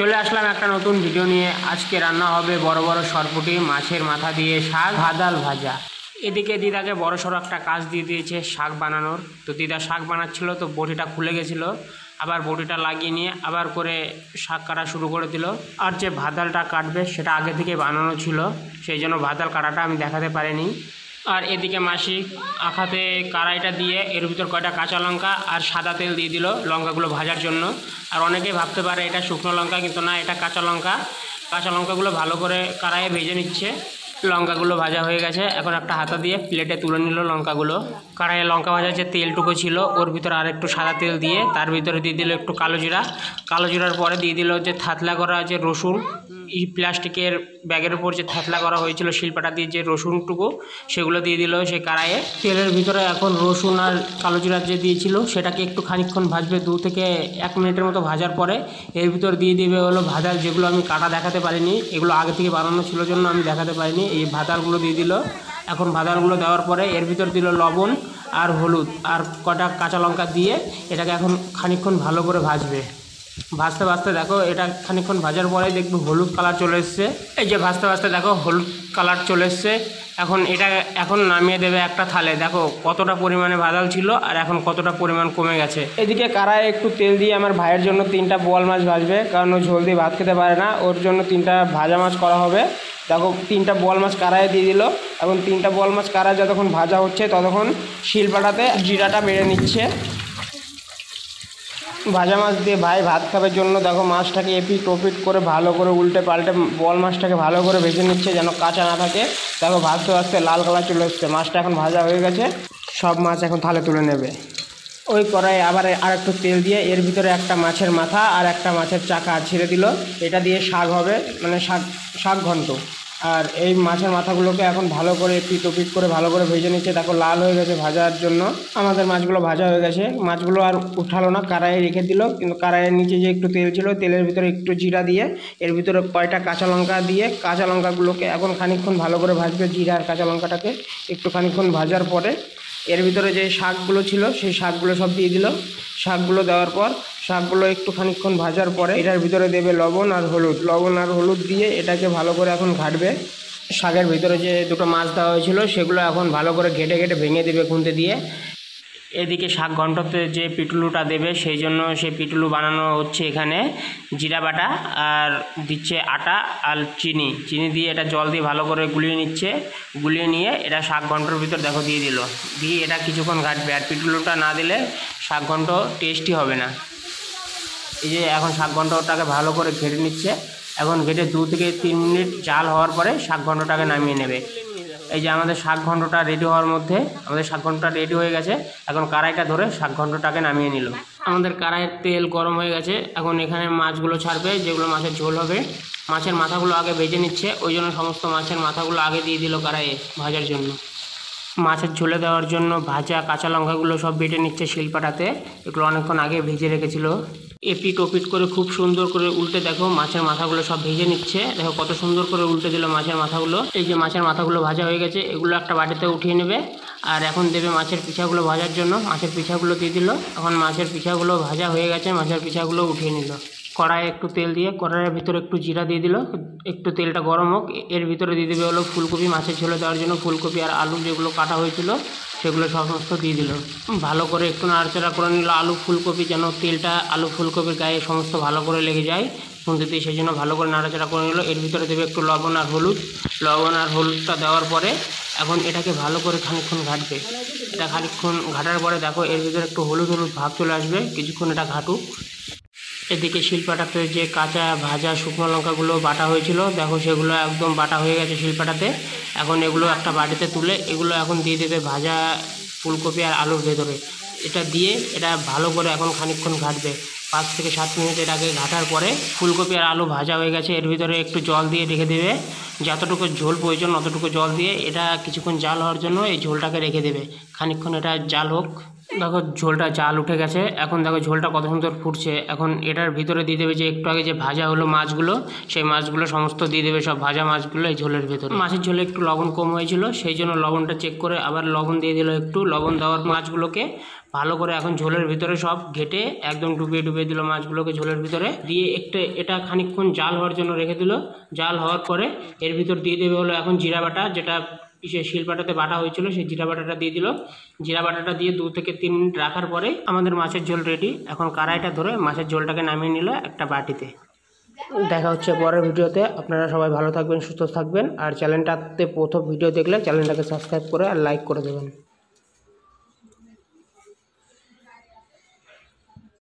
চলে আসলাম একটা নতুন ভিডিও নিয়ে। আজকে রান্না হবে বড় বড় সরপুঁটি মাছের মাথা দিয়ে শাক ভাদাল ভাজা। এদিকে দিদাকে বড় সড়ো একটা কাজ দিয়ে দিয়েছে শাক বানানোর। তো দিদা শাক বানাচ্ছিল, তো বটিটা খুলে গেছিলো, আবার বটিটা লাগিয়ে নিয়ে আবার করে শাক কাটা শুরু করে দিল। আর যে ভাদালটা কাটবে সেটা আগে থেকে বানানো ছিল, সেই জন্য ভাদাল কাটাটা আমি দেখাতে পারিনি। আর এদিকে মাসি আখাতে কড়াইটা দিয়ে এর ভিতর কয়টা কাঁচা লঙ্কা আর সাদা তেল দিয়ে দিল লঙ্কাগুলো ভাজার জন্য। আর অনেকেই ভাবতে পারে এটা শুকনো লঙ্কা, কিন্তু না, এটা কাঁচা লঙ্কা। কাঁচা লঙ্কাগুলো ভালো করে কড়াইয়ে ভেজে নিচ্ছে। লঙ্কাগুলো ভাজা হয়ে গেছে, এখন একটা হাতা দিয়ে প্লেটে তুলে নিল লঙ্কাগুলো। কড়াইয়ে লঙ্কা ভাজার যে তেলটুকু ছিল ওর ভিতরে আর একটু সাদা তেল দিয়ে তার ভিতরে দিয়ে দিল একটু কালো জিরা। কালো জিরার পরে দিয়ে দিল যে থাতলা করা যে রসুন, এই প্লাস্টিকের ব্যাগের উপর যে থাতলা করা হয়েছিল শিলপাটা দিয়ে যে রসুনটুকু, সেগুলো দিয়ে দিল সেই কড়াইয়ে। তেলের ভিতরে এখন রসুন আর কালো জিরা যে দিয়েছিল সেটাকে একটু খানিকক্ষণ ভাজবে, 2 থেকে 1 মিনিটের মতো ভাজার পরে এর ভিতর দিয়ে দিবে হলো ভাদাল, যেগুলো আমি কাটা দেখাতে পারিনি, এগুলো আগে থেকে বানানো ছিল জন্য আমি দেখাতে পারিনি। এই ভাদালগুলো দিয়ে দিল। এখন ভাদালগুলো দেওয়ার পরে এর ভিতর দিল লবণ আর হলুদ আর কটা কাঁচা লঙ্কা দিয়ে এটাকে এখন খানিকক্ষণ ভালো করে ভাজবে। ভাজতে ভাজতে দেখো এটা খানিকক্ষণ ভাজার পরে দেখবে হলুদ কালার চলে এসছে। এই যে ভাজতে ভাজতে দেখো হলুদ কালার চলে এসছে। এখন নামিয়ে দেবে একটা থালে। দেখো কতটা পরিমাণে ভাজাল ছিল আর এখন কতটা পরিমাণ কমে গেছে। এদিকে কড়াইয়ে একটু তেল দিয়ে আমার ভাইয়ের জন্য 3টা বোয়াল মাছ ভাজবে, কারণ ও ঝোল দিয়ে ভাত খেতে পারে না, ওর জন্য 3টা ভাজা মাছ করা হবে। দেখো 3টা বোয়াল মাছ কড়াইয়ে দিয়ে দিল। এখন 3টা বোয়াল মাছ কড়াই যতক্ষণ ভাজা হচ্ছে ততক্ষণ শিলপাটাতে জিরাটা বেড়ে নিচ্ছে। ভাজা মাছ দিয়ে ভাই ভাত খাবার জন্য দেখো মাছটাকে এপিট ওপিট করে ভালো করে উল্টে পাল্টে বল মাছটাকে ভালো করে ভেজে নিচ্ছে যেন কাঁচা না থাকে। দেখো ভাজতে ভাজতে লাল কালার চলে এসছে, মাছটা এখন ভাজা হয়ে গেছে। সব মাছ এখন থালে তুলে নেবে। ওই কড়াইয়ে আবার আর একটু তেল দিয়ে এর ভিতরে একটা মাছের মাথা আর একটা মাছের চাকা ছেড়ে দিল। এটা দিয়ে শাক হবে, মানে শাক ঘন্ট। আর এই মাছের মাথাগুলোকে এখন ভালো করে পিট ওপিট করে ভালো করে ভেজে নিচ্ছে। দেখো লাল হয়ে গেছে ভাজার জন্য। আমাদের মাছগুলো ভাজা হয়ে গেছে। মাছগুলো আর উঠালো না, কড়াইয়ে রেখে দিল। কিন্তু কড়াইয়ের নিচে যে একটু তেল ছিল, তেলের ভিতরে একটু জিরা দিয়ে এর ভিতরে কয়টা কাঁচা লঙ্কা দিয়ে কাঁচা লঙ্কাগুলোকে এখন খানিকক্ষণ ভালো করে ভাজবে। জিরা আর কাঁচা লঙ্কাটাকে একটু খানিকক্ষণ ভাজার পরে এর ভিতরে যে শাকগুলো ছিল সেই শাকগুলো সব দিয়ে দিল। শাকগুলো দেওয়ার পর শাকগুলো একটু খানিকক্ষণ ভাজার পরে এটার ভিতরে দেবে লবণ আর হলুদ দিয়ে এটাকে ভালো করে এখন ঘাটবে। শাকের ভিতরে যে 2টো মাছ দেওয়া হয়েছিল সেগুলো এখন ভালো করে ঘেটে ঘেটে ভেঙে দেবে খুন্তি দিয়ে। এদিকে শাক ঘন্টতে যে পিটুলুটা দেবে সেই জন্য সেই পিটুলু বানানো হচ্ছে এখানে। জিরা বাটা আর দিচ্ছে আটা আর চিনি দিয়ে এটা জল দিয়ে ভালো করে গুলিয়ে নিচ্ছে। গুলিয়ে নিয়ে এটা শাক ঘন্টর ভিতর দেখো দিয়ে দিল। দিয়ে এটা কিছুক্ষণ ঘাটবে। আর পিটুলুটা না দিলে শাক ঘন্ট টেস্টি হবে না। এই যে এখন শাক ঘন্টটাকে ভালো করে ঘেটে নিচ্ছে। এখন ঘেটে 2 থেকে 3 মিনিট জাল হওয়ার পরে শাক ঘন্টটাকে নামিয়ে নেবে। এই যে আমাদের শাক ঘন্টটা রেডি হওয়ার মধ্যে আমাদের শাক ঘন্টটা রেডি হয়ে গেছে। এখন কড়াইটা ধরে শাক ঘন্টটাকে নামিয়ে নিল। আমাদের কড়াইয়ের তেল গরম হয়ে গেছে। এখন এখানে মাছগুলো ছাড়বে, যেগুলো মাছের ঝোল হবে। মাছের মাথাগুলো আগে ভেজে নিচ্ছে, ওই জন্য সমস্ত মাছের মাথাগুলো আগে দিয়ে দিল কড়াইয়ে ভাজার জন্য। মাছের ঝোলে দেওয়ার জন্য ভাজা কাঁচা লঙ্কাগুলো সব বেটে নিচ্ছে শিলপাটাতে, এগুলো অনেকক্ষণ আগে ভেজে রেখেছিল। এপিট ওপিট করে খুব সুন্দর করে উল্টে দেখো মাছের মাথাগুলো সব ভেজে নিচ্ছে। দেখো কত সুন্দর করে উল্টে দিল মাছের মাথাগুলো। এই যে মাছের মাথাগুলো ভাজা হয়ে গেছে, এগুলো একটা বাটিতে উঠিয়ে নেবে। আর এখন দেবে মাছের পিঠাগুলো ভাজার জন্য। মাছের পিঠাগুলো দিয়ে দিল। এখন মাছের পিঠাগুলো ভাজা হয়ে গেছে, মাছের পিঠাগুলো উঠিয়ে নিল। কড়াইয়ে একটু তেল দিয়ে কড়াইয়ের ভিতরে একটু জিরা দিয়ে দিল। একটু তেলটা গরম হোক, এর ভিতরে দিয়ে দেবে হলো ফুলকপি। মাছের ঝোলে দেওয়ার জন্য ফুলকপি আর আলু যেগুলো কাটা হয়েছিল সেগুলো সমস্ত দিয়ে দিল। ভালো করে একটু নাড়াচাড়া করে নিল আলু ফুলকপি, যেন তেলটা আলু ফুলকপির গায়ে সমস্ত ভালো করে লেগে যায় খুন্তিতে, সেই জন্য ভালো করে নাড়াচাড়া করে নিল। এর ভিতরে দেবে একটু লবণ আর হলুদটা দেওয়ার পরে এখন এটাকে ভালো করে খানিকক্ষণ ঘাটবে। এটা খানিকক্ষণ ঘাটার পরে দেখো এর ভিতরে একটু হলুদ ভাব চলে আসবে, কিছুক্ষণ এটা ঘাটুক। এদিকে শিলপাটাতে যে কাঁচা ভাজা শুকনো লঙ্কাগুলো বাটা হয়েছিল দেখো সেগুলো একদম বাটা হয়ে গেছে শিলপাটাতে। এখন এগুলো একটা বাটিতে তুলে এগুলো এখন দিয়ে দেবে ভাজা ফুলকপি আর আলুর ভেতরে। এটা দিয়ে এটা ভালো করে এখন খানিকক্ষণ ঘাটবে। 5 থেকে 7 মিনিট এটাকে ঘাটার পরে ফুলকপি আর আলু ভাজা হয়ে গেছে। এর ভিতরে একটু জল দিয়ে রেখে দেবে, যতটুকু ঝোল প্রয়োজন অতটুকু জল দিয়ে এটা কিছুক্ষণ জাল হওয়ার জন্য এই ঝোলটাকে রেখে দেবে। খানিকক্ষণ এটা জাল হোক। দেখো ঝোলটা জাল উঠে গেছে, এখন দেখো ঝোলটা কত সুন্দর ফুটছে। এখন এটার ভিতরে দিয়ে দেবে যে একটু আগে যে ভাজা হলো মাছগুলো, সেই মাছগুলো সমস্ত দিয়ে দেবে, সব ভাজা মাছগুলো এই ঝোলের ভিতরে। মাছের ঝোলে একটু লবণ কম হয়েছিল, সেই জন্য লবণটা চেক করে আবার লবণ দিয়ে দিল একটু। লবণ দেওয়ার মাছগুলোকে ভালো করে এখন ঝোলের ভিতরে সব ঘেটে একদম ডুবিয়ে ডুবিয়ে দিল মাছগুলোকে ঝোলের ভিতরে দিয়ে একটু এটা খানিকক্ষণ জাল হওয়ার জন্য রেখে দিল। জাল হওয়ার পরে এর ভিতর দিয়ে দেবে হলো এখন জিরা বাটা, যেটা শিলপাটাতে বাটা হয়েছিল সেই জিরা বাটাটা দিয়ে দিল। জিরা বাটাটা দিয়ে 2 থেকে 3 মিনিট রাখার পরে আমাদের মাছের ঝোল রেডি। এখন কড়াইটা ধরে মাছের ঝোলটাকে নামিয়ে নিল একটা বাটিতে। দেখা হচ্ছে পরের ভিডিওতে। আপনারা সবাই ভালো থাকবেন, সুস্থ থাকবেন, আর চ্যানেলটাতে প্রথম ভিডিও দেখলে চ্যানেলটাকে সাবস্ক্রাইব করে আর লাইক করে দেবেন।